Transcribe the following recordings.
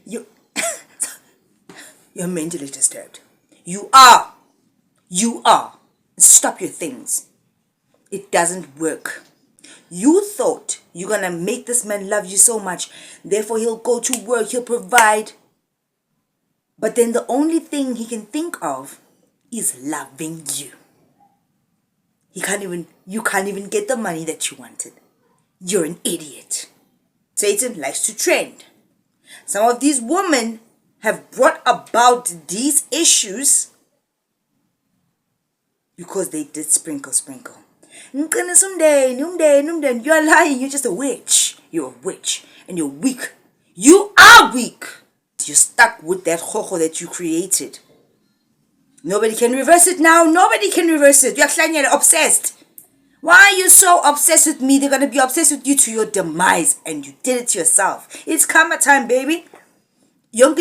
You, you're mentally disturbed. You are. You are. Stop your things. It doesn't work. You thought you're gonna make this man love you so much, therefore he'll go to work, he'll provide. But then the only thing he can think of is loving you. You can't even get the money that you wanted. You're an idiot. Satan likes to trend. Some of these women have brought about these issues because they did sprinkle. You're lying. You're just a witch. You're a witch. And you're weak. You are weak. You're stuck with that hoho that you created. Nobody can reverse it now. Nobody can reverse it. You're obsessed. Why are you so obsessed with me? They're going to be obsessed with you to your demise. And you did it to yourself. It's karma time, baby. I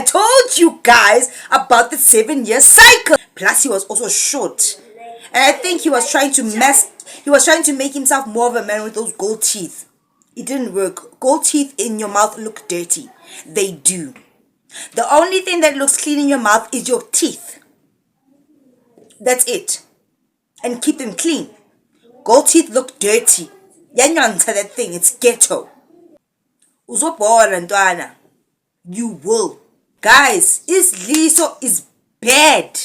told you guys about the 7-year cycle. Plus, he was also short. And I think he was trying to make himself more of a man with those gold teeth. It didn't work. Gold teeth in your mouth look dirty. They do. The only thing that looks clean in your mouth is your teeth. That's it. And keep them clean. Gold teeth look dirty. That thing, it's ghetto. You will. Guys, Liso is bad.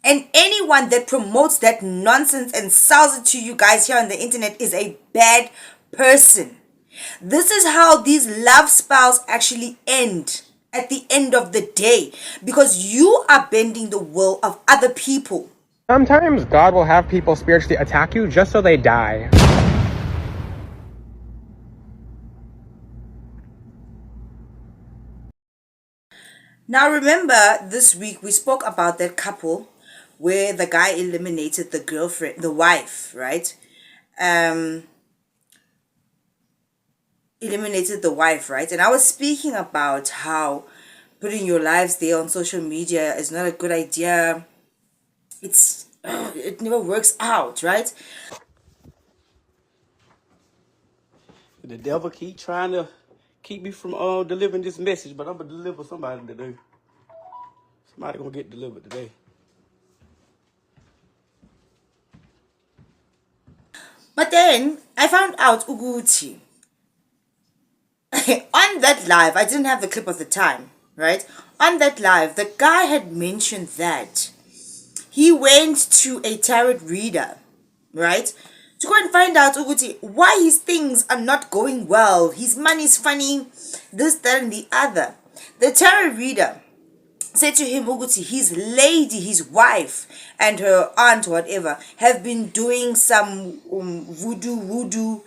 And anyone that promotes that nonsense and sells it to you guys here on the internet is a bad person. This is how these love spells actually end at the end of the day, because you are bending the will of other people. Sometimes God will have people spiritually attack you just so they die. Now remember, this week we spoke about that couple where the guy eliminated the wife, right? Eliminated the wife, right? And I was speaking about how putting your lives there on social media is not a good idea. It never works out, right? The devil keep trying to keep me from delivering this message, but I'm gonna deliver somebody today. Somebody gonna get delivered today. But then I found out Uguti on that live. I didn't have the clip of the time, right? On that live, the guy had mentioned that he went to a tarot reader, right, to go and find out Uguti why his things are not going well. His money is funny, this, that, and the other. The tarot reader said to him, Uguti, his lady, his wife, and her aunt, whatever, have been doing some voodoo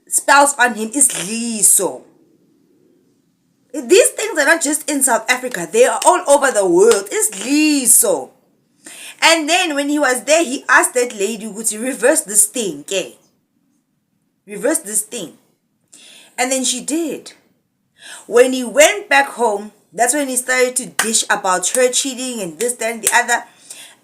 spells on him. Is Liso. These things are not just in South Africa, they are all over the world. It's Liso. And then when he was there, he asked that lady, Uguti, reverse this thing, okay? Reverse this thing. And then she did. When he went back home, that's when he started to dish about her cheating and this, that, and the other.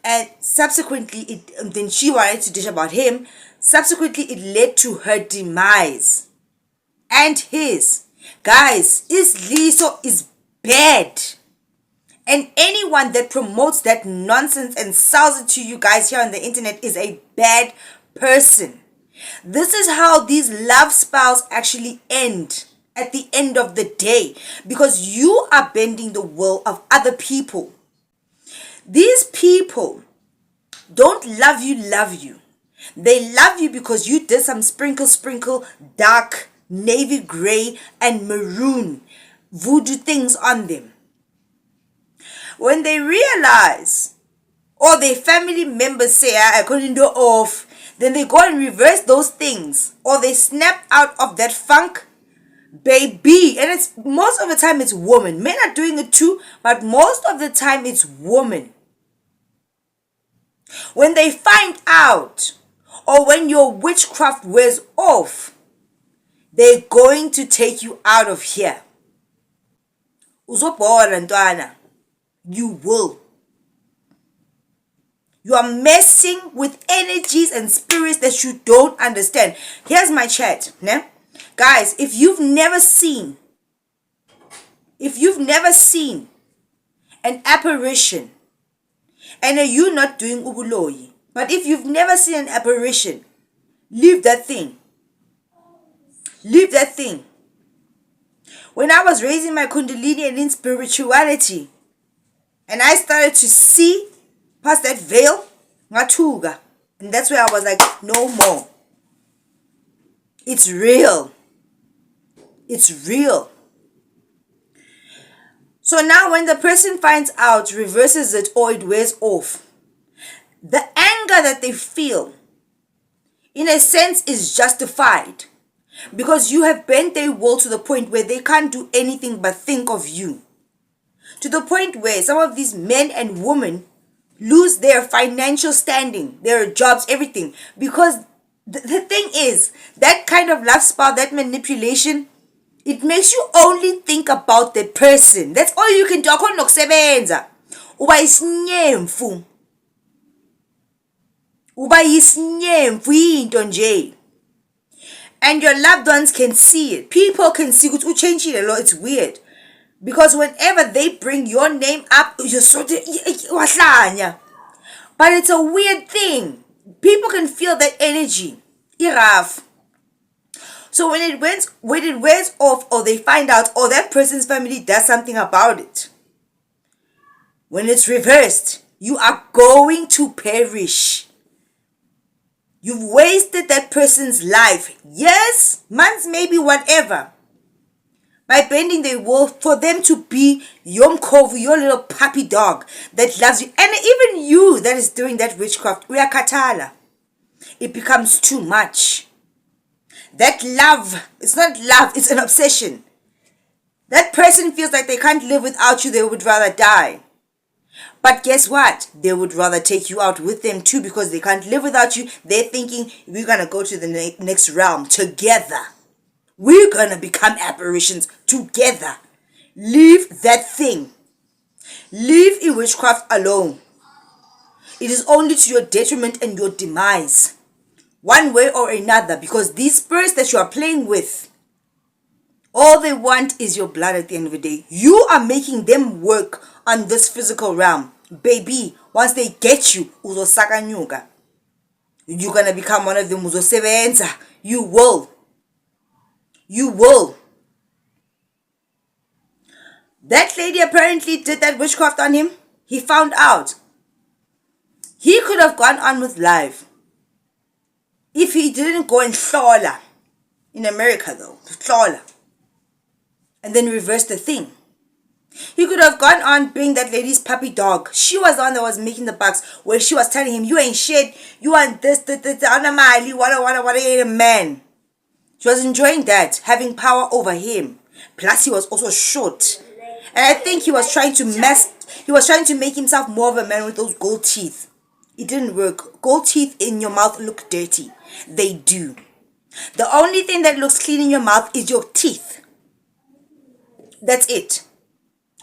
And subsequently, then she wanted to dish about him. Subsequently, it led to her demise. And his. Guys, Liso is bad. And anyone that promotes that nonsense and sells it to you guys here on the internet is a bad person. This is how these love spells actually end at the end of the day, because you are bending the will of other people. These people don't love you. They love you because you did some sprinkle, dark, navy gray, and maroon voodoo things on them. When they realize, or their family members say, I couldn't do off, then they go and reverse those things, or they snap out of that funk, baby. And it's most of the time it's women. Men are doing it too, but most of the time it's women. When they find out, or when your witchcraft wears off, they're going to take you out of here. Uzobhora ntwana. You will. You are messing with energies and spirits that you don't understand. Here's my chat. Ne? Guys, if you've never seen an apparition, and you not doing ubuloyi, but if you've never seen an apparition, leave that thing. Leave that thing. When I was raising my kundalini and in spirituality, and I started to see past that veil, ngatuga, and that's where I was like, no more. It's real. It's real. So now when the person finds out, reverses it, or it wears off, the anger that they feel, in a sense, is justified. Because you have bent their will to the point where they can't do anything but think of you. To the point where some of these men and women lose their financial standing, their jobs, everything. Because the thing is, that kind of lifestyle, that manipulation, it makes you only think about the person. That's all you can do. Akho nokusebenza. Uba isinyemfu. Uba isinyemfu into nje. And your loved ones can see it. People can see it. It's weird. Because whenever they bring your name up, you're sort of but it's a weird thing. People can feel that energy. Iraf. So when it wears off, or they find out, or that person's family does something about it, when it's reversed, you are going to perish. You've wasted that person's life. Years, months, maybe whatever. By bending their will for them to be your mkovu, your little puppy dog that loves you. And even you that is doing that witchcraft, uyakathala. It becomes too much. That love, it's not love, it's an obsession. That person feels like they can't live without you, they would rather die. But guess what? They would rather take you out with them too, because they can't live without you. They're thinking, we're going to go to the next realm together. We're going to become apparitions together. Leave that thing. Leave a witchcraft alone. It is only to your detriment and your demise. One way or another, because these spirits that you are playing with, all they want is your blood at the end of the day. You are making them work on this physical realm. Baby, once they get you, uzosakanyuka. You're going to become one of them. Uzosebenza. You will. You will. That lady apparently did that witchcraft on him. He found out. He could have gone on with life if he didn't go and hlola. In America though, hlola. And then reverse the thing. He could have gone on being that lady's puppy dog. She was the one that was making the bucks, where she was telling him, you ain't shit, you want this, what a man. She was enjoying that, having power over him. Plus he was also short. And I think he was trying to make himself more of a man with those gold teeth. It didn't work. Gold teeth in your mouth look dirty. They do. The only thing that looks clean in your mouth is your teeth. That's it.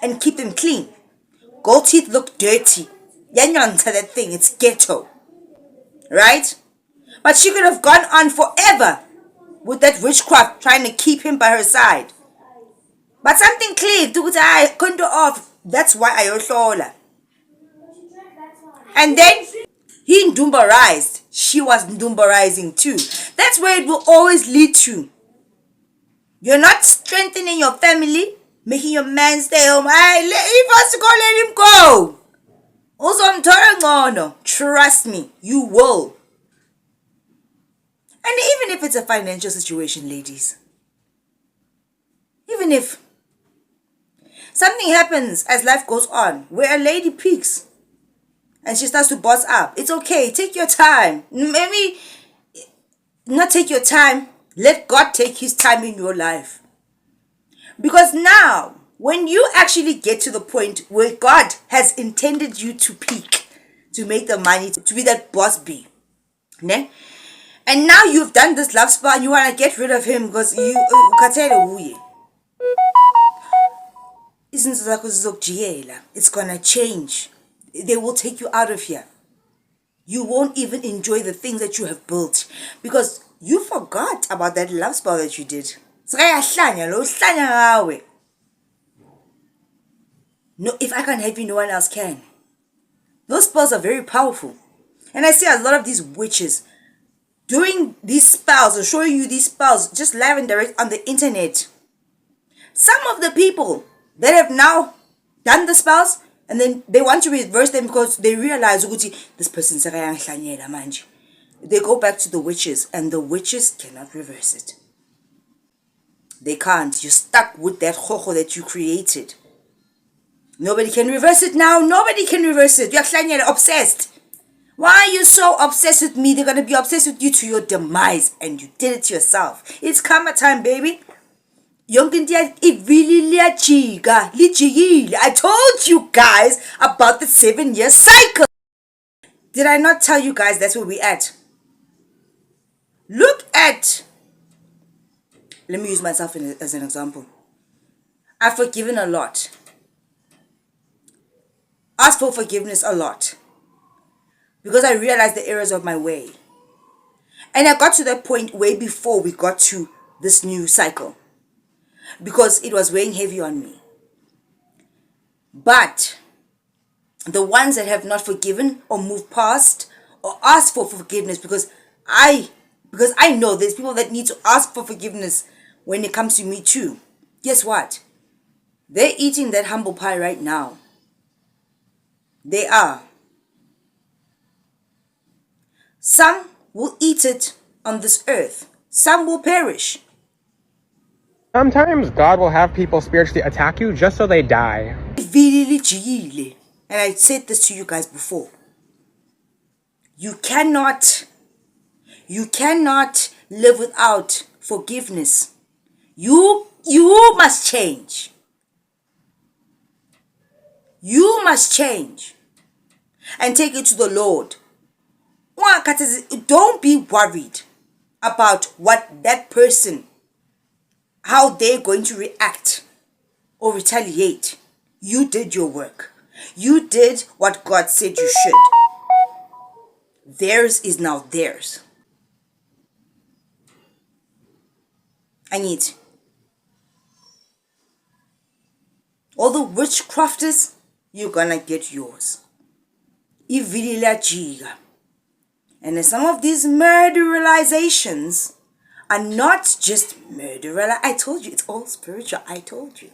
And keep them clean. Gold teeth look dirty. Yanyanta that thing. It's ghetto. Right? But she could have gone on forever with that witchcraft, trying to keep him by her side. But something clicked. I couldn't do off. That's why I hlola. And then he ndumbarized. She was ndumbarizing too. That's where it will always lead to. You're not strengthening your family, making your man stay home. He wants to go, let him go. Also, trust me, you will. And even if it's a financial situation, ladies, even if something happens as life goes on, where a lady peaks and she starts to boss up, it's okay. Take your time. Maybe not take your time. Let God take his time in your life. Because now, when you actually get to the point where God has intended you to peak, to make the money, to be that boss bee, ne? And now you've done this love spell and you want to get rid of him because it's gonna change. They will take you out of here. You won't even enjoy the things that you have built. Because You forgot about that love spell that you did. No, if I can't help you, no one else can. Those spells are very powerful. And I see a lot of these witches doing these spells or showing you these spells just live and direct on the internet. Some of the people that have now done the spells and then they want to reverse them because they realize this person's manje. They go back to the witches and the witches cannot reverse it. They can't. You're stuck with that hoho that you created. Nobody can reverse it now. Nobody can reverse it. You're obsessed. Why are you so obsessed with me? They're going to be obsessed with you to your demise. And you did it to yourself. It's karma time, baby. I told you guys about the 7-year cycle. Did I not tell you guys that's where we're at? Look at... Let me use myself as an example. I've forgiven a lot. Asked for forgiveness a lot. Because I realized the errors of my way. And I got to that point way before we got to this new cycle. Because it was weighing heavy on me. But the ones that have not forgiven or moved past or asked for forgiveness, because I know there's people that need to ask for forgiveness when it comes to me too. Guess what? They're eating that humble pie right now. They are. Some will eat it on this earth. Some will perish. Sometimes God will have people spiritually attack you just so they die. And I said this to you guys before. You cannot live without forgiveness. You must change. You must change and take it to the Lord. Don't be worried about what that person, how they're going to react or retaliate. You did your work. You did what God said you should. Theirs is now theirs. I need all the witchcrafters, you're gonna get yours. And then some of these murderalizations are not just murder. I told you, it's all spiritual. I told you.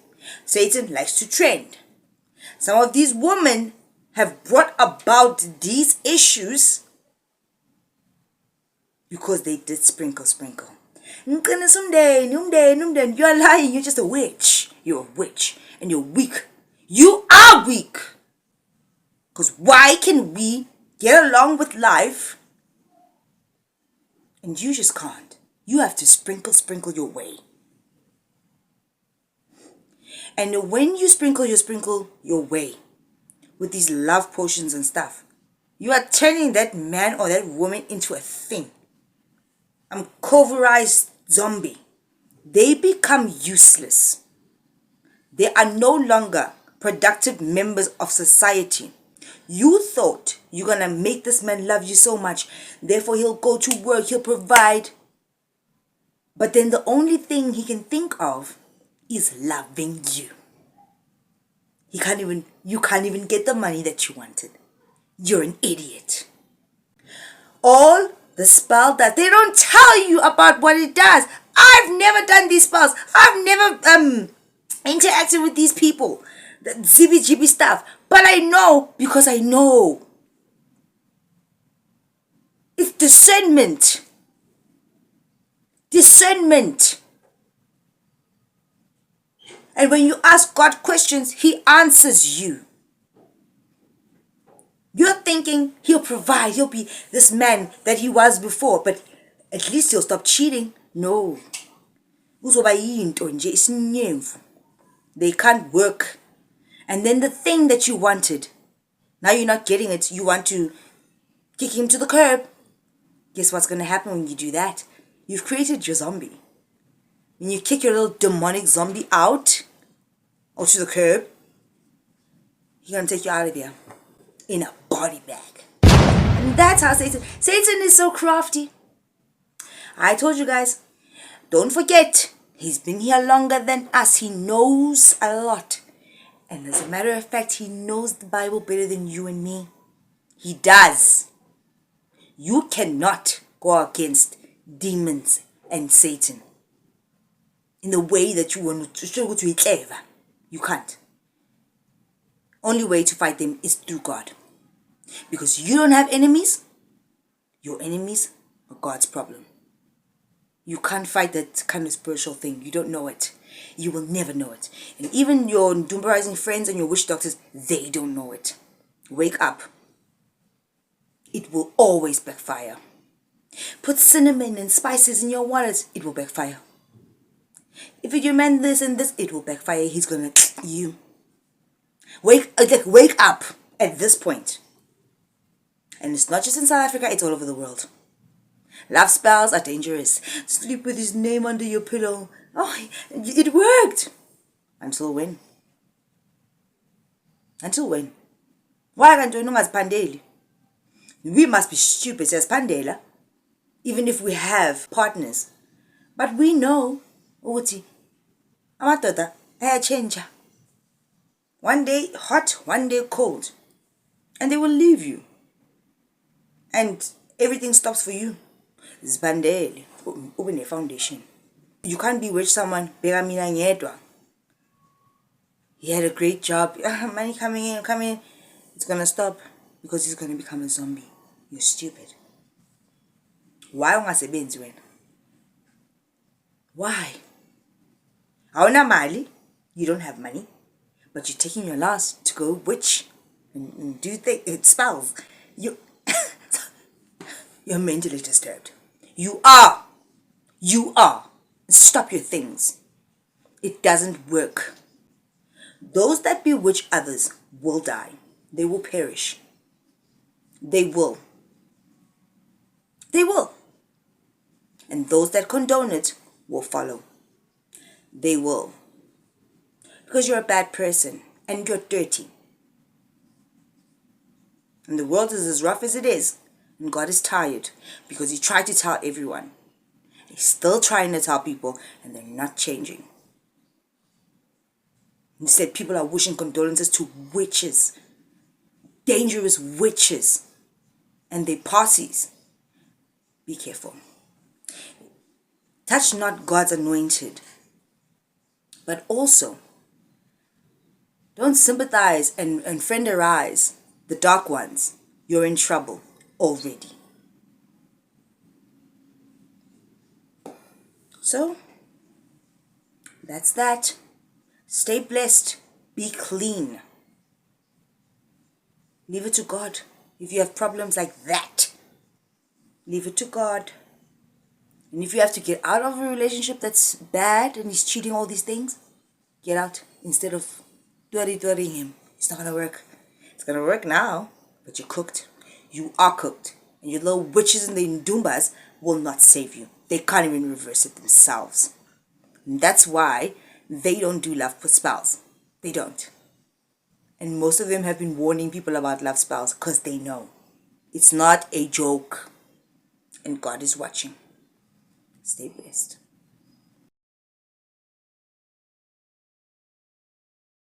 Satan likes to trend. Some of these women have brought about these issues because they did sprinkle. You're lying. You're just a witch. You're a witch. And you're weak. You are weak. Because why can we get along with life and you just can't? You have to sprinkle your way. And when you sprinkle your way with these love potions and stuff, you are turning that man or that woman into a thing. Coverized zombie. They become useless. They are no longer productive members of society. You thought you're going to make this man love you so much. Therefore, he'll go to work. He'll provide. But then the only thing he can think of is loving you. You can't even get the money that you wanted. You're an idiot. All the spell that they don't tell you about what it does. I've never done these spells. I've never interacted with these people. The zibby stuff. But I know because I know. It's discernment. Discernment. And when you ask God questions, He answers you. You're thinking He'll provide. He'll be this man that He was before. But at least He'll stop cheating. No. They can't work. And then the thing that you wanted, now you're not getting it. You want to kick him to the curb. Guess what's going to happen when you do that? You've created your zombie. When you kick your little demonic zombie out or to the curb, he's going to take you out of there in a body bag. And that's how Satan is so crafty. I told you guys, don't forget, he's been here longer than us. He knows a lot. And as a matter of fact, he knows the Bible better than you and me. He does. You cannot go against demons and Satan in the way that you want to go to it. You can't. Only way to fight them is through God. Because you don't have enemies. Your enemies are God's problem. You can't fight that kind of spiritual thing. You don't know it. You will never know it. And even your doom-rising friends and your witch doctors, they don't know it. Wake up. It will always backfire. Put cinnamon and spices in your wallet, it will backfire. If you demand this and this, it will backfire. He's gonna you. Wake up at this point. And it's not just in South Africa, it's all over the world. Love spells are dangerous. Sleep with his name under your pillow. Oh, it worked. Until when? Until when? Why can't you know as Pandeli? We must be stupid as Pandela, even if we have partners. But we know, Uti, Amatoda, I change. One day hot, one day cold. And they will leave you. And everything stops for you. Zbandele, open a foundation. You can't bewitch someone. He had a great job. Money coming in. It's gonna stop because he's gonna become a zombie. You're stupid. Why ungasebenzi wena? Why? Awuna mali? You don't have money, but you're taking your last to go witch and do spells. You're mentally disturbed. You are. Stop your things. It doesn't work. Those that bewitch others will die. They will perish. They will. And those that condone it will follow. They will. Because you're a bad person and you're dirty. And the world is as rough as it is. And God is tired because he tried to tell everyone. He's still trying to tell people and they're not changing. He said people are wishing condolences to witches. Dangerous witches. And their parties. Be careful. Touch not God's anointed. But also, don't sympathize and frienderize the dark ones. You're in trouble already. So, that's that. Stay blessed. Be clean. Leave it to God. If you have problems like that, leave it to God. And if you have to get out of a relationship that's bad and he's cheating all these things, get out instead of dwelling him. It's not going to work. It's going to work now, but you're cooked. You are cooked. And your little witches and the Ndumbas will not save you. They can't even reverse it themselves. And that's why they don't do love spells. They don't. And most of them have been warning people about love spells because they know. It's not a joke. And God is watching. Stay blessed.